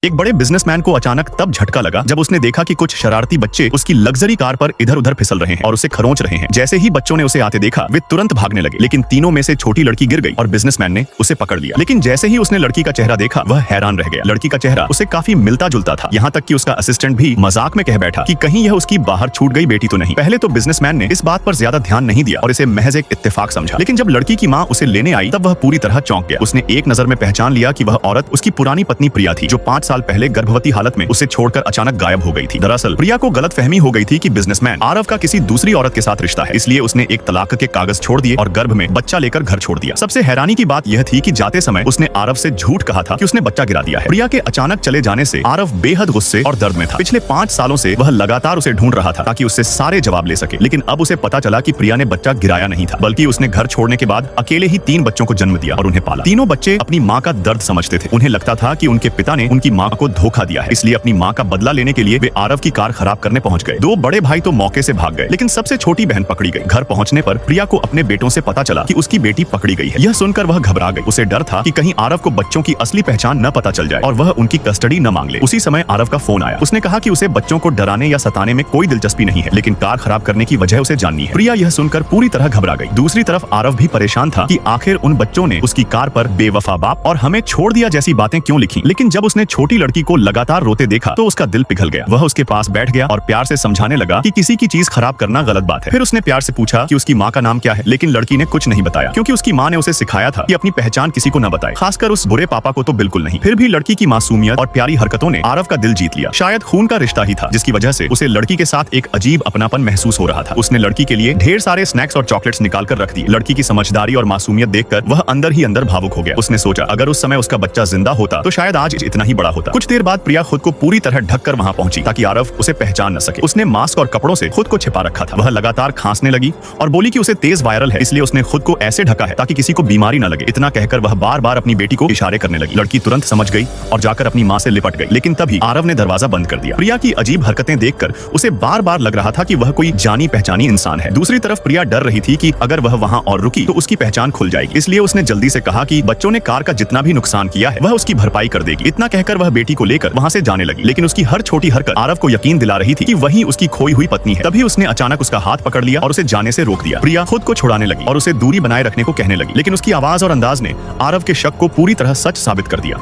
एक बड़े बिजनेसमैन को अचानक तब झटका लगा जब उसने देखा कि कुछ शरारती बच्चे उसकी लग्जरी कार पर इधर उधर फिसल रहे हैं और उसे खरोंच रहे हैं। जैसे ही बच्चों ने उसे आते देखा वे तुरंत भागने लगे, लेकिन तीनों में से छोटी लड़की गिर गई और बिजनेसमैन ने उसे पकड़ लिया। लेकिन जैसे ही उसने लड़की का चेहरा देखा वह हैरान रह गया। लड़की का चेहरा उसे काफी मिलता जुलता था, यहाँ तक कि उसका असिस्टेंट भी मजाक में कह बैठा कि कहीं यह उसकी बाहर छूट गई बेटी तो नहीं। पहले तो बिजनेसमैन ने इस बात पर ज्यादा ध्यान नहीं दिया और इसे महज एक इत्तेफाक समझा, लेकिन जब लड़की की माँ उसे लेने आई तब वह पूरी तरह चौंक गया। उसने एक नजर में पहचान लिया कि वह औरत उसकी पुरानी पत्नी प्रिया थी, जो 5 साल पहले गर्भवती हालत में उसे छोड़कर अचानक गायब हो गई थी। दरअसल प्रिया को गलतफहमी हो गई थी कि बिजनेसमैन आरव का किसी दूसरी औरत के साथ रिश्ता है, इसलिए उसने एक तलाक के कागज छोड़ दिए और गर्भ में बच्चा लेकर घर छोड़ दिया। सबसे हैरानी की बात यह थी कि जाते समय उसने आरव से झूठ कहा था कि उसने बच्चा गिरा दिया है। प्रिया के अचानक चले जाने से आरव बेहद गुस्से और दर्द में था। पिछले 5 सालों से वह लगातार उसे ढूंढ रहा था ताकि उससे सारे जवाब ले सके, लेकिन अब उसे पता चला कि प्रिया ने बच्चा गिराया नहीं था, बल्कि उसने घर छोड़ने के बाद अकेले ही 3 बच्चों को जन्म दिया और उन्हें पाला। तीनों बच्चे अपनी माँ का दर्द समझते थे। उन्हें लगता था कि उनके पिता ने उनकी माँ को धोखा दिया है, इसलिए अपनी माँ का बदला लेने के लिए वे आरव की कार खराब करने पहुंच गए। 2 बड़े भाई तो मौके से भाग गए, लेकिन सबसे छोटी बहन पकड़ी गई। घर पहुंचने पर प्रिया को अपने बेटों से पता चला कि उसकी बेटी पकड़ी गई है। यह सुनकर वह घबरा गई। उसे डर था कि कहीं आरव को बच्चों की असली पहचान न पता चल जाए और वह उनकी कस्टडी न मांग ले। उसी समय आरव का फोन आया। उसने कहा कि उसे बच्चों को डराने या सताने में कोई दिलचस्पी नहीं है, लेकिन कार खराब करने की वजह उसे जाननी है। प्रिया यह सुनकर पूरी तरह घबरा गई। दूसरी तरफ आरव भी परेशान था कि आखिर उन बच्चों ने उसकी कार पर बेवफा बाप और हमें छोड़ दिया जैसी बातें क्यों लिखी। लेकिन जब उसने छोटी लड़की को लगातार रोते देखा तो उसका दिल पिघल गया। वह उसके पास बैठ गया और प्यार से समझाने लगा कि किसी की चीज खराब करना गलत बात है। फिर उसने प्यार से पूछा कि उसकी माँ का नाम क्या है, लेकिन लड़की ने कुछ नहीं बताया, क्योंकि उसकी माँ ने उसे सिखाया था कि अपनी पहचान किसी को न बताए, खासकर उस बुरे पापा को तो बिल्कुल नहीं। फिर भी लड़की की मासूमियत और प्यारी हरकतों ने आरव का दिल जीत लिया। शायद खून का रिश्ता ही था जिसकी वजह से उसे लड़की के साथ एक अजीब अपनापन महसूस हो रहा था। उसने लड़की के लिए ढेर सारे स्नैक्स और चॉकलेट्स निकाल कर रख दिए। लड़की की समझदारी और मासूमियत देखकर वह अंदर ही अंदर भावुक हो गया। उसने सोचा अगर उस समय उसका बच्चा जिंदा होता तो शायद आज इतना ही बड़ा होता। कुछ देर बाद प्रिया खुद को पूरी तरह ढककर वहां पहुंची ताकि आरव उसे पहचान न सके। उसने मास्क और कपड़ों से खुद को छिपा रखा था। वह लगातार खांसने लगी और बोली कि उसे तेज वायरल है, इसलिए उसने खुद को ऐसे ढका है ताकि किसी को बीमारी न लगे। इतना कहकर वह बार बार अपनी बेटी को इशारे करने लगी। लड़की तुरंत समझ गई और जाकर अपनी माँ से लिपट गई, लेकिन तभी आरव ने दरवाजा बंद कर दिया। प्रिया की अजीब हरकतें देखकर उसे बार बार लग रहा था कि वह कोई जानी पहचानी इंसान है। दूसरी तरफ प्रिया डर रही थी कि अगर वह वहां और रुकी तो उसकी पहचान खुल जाएगी, इसलिए उसने जल्दी से कहा कि बच्चों ने कार का जितना भी नुकसान किया है वह उसकी भरपाई कर देगी। इतना कहकर वह बेटी को लेकर वहां से जाने लगी, लेकिन उसकी हर छोटी हरकत आरव को यकीन दिला रही थी कि वही उसकी खोई हुई पत्नी है। तभी उसने अचानक उसका हाथ पकड़ लिया और उसे जाने से रोक दिया। प्रिया खुद को छुड़ाने लगी और उसे दूरी बनाए रखने को कहने लगी, लेकिन उसकी आवाज और अंदाज ने आरव के शक को पूरी तरह सच साबित कर दिया।